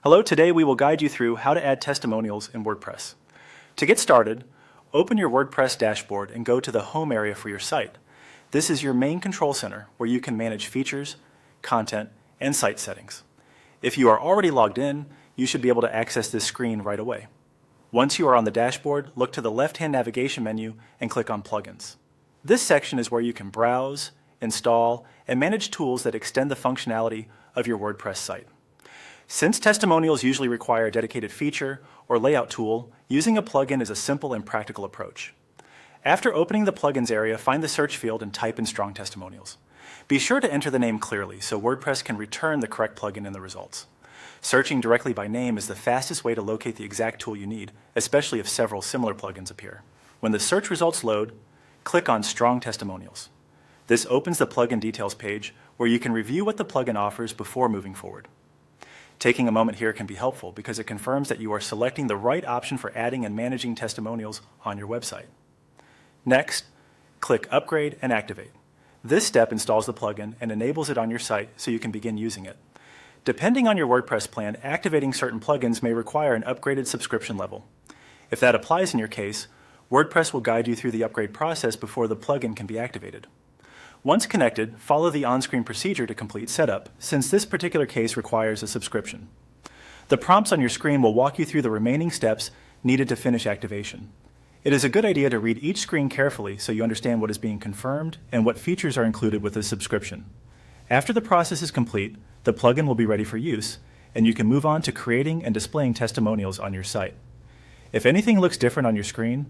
Hello, today we will guide you through how to add testimonials in WordPress. To get started, open your WordPress dashboard and go to the home area for your site. This is your main control center where you can manage features, content, and site settings. If you are already logged in, you should be able to access this screen right away. Once you are on the dashboard, look to the left-hand navigation menu and click on Plugins. This section is where you can browse, install, and manage tools that extend the functionality of your WordPress site. Since testimonials usually require a dedicated feature or layout tool, using a plugin is a simple and practical approach. After opening the plugins area, find the search field and type in Strong Testimonials. Be sure to enter the name clearly so WordPress can return the correct plugin in the results. Searching directly by name is the fastest way to locate the exact tool you need, especially if several similar plugins appear. When the search results load, click on Strong Testimonials. This opens the plugin details page where you can review what the plugin offers before moving forward. Taking a moment here can be helpful because it confirms that you are selecting the right option for adding and managing testimonials on your website. Next, click Upgrade and Activate. This step installs the plugin and enables it on your site so you can begin using it. Depending on your WordPress plan, activating certain plugins may require an upgraded subscription level. If that applies in your case, WordPress will guide you through the upgrade process before the plugin can be activated. Once connected, follow the on-screen procedure to complete setup, since this particular case requires a subscription. The prompts on your screen will walk you through the remaining steps needed to finish activation. It is a good idea to read each screen carefully so you understand what is being confirmed and what features are included with the subscription. After the process is complete, the plugin will be ready for use, and you can move on to creating and displaying testimonials on your site. If anything looks different on your screen,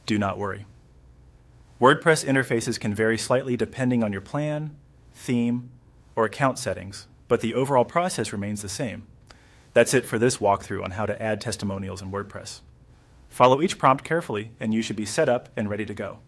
do not worry. WordPress interfaces can vary slightly depending on your plan, theme, or account settings, but the overall process remains the same. That's it for this walkthrough on how to add testimonials in WordPress. Follow each prompt carefully and you should be set up and ready to go.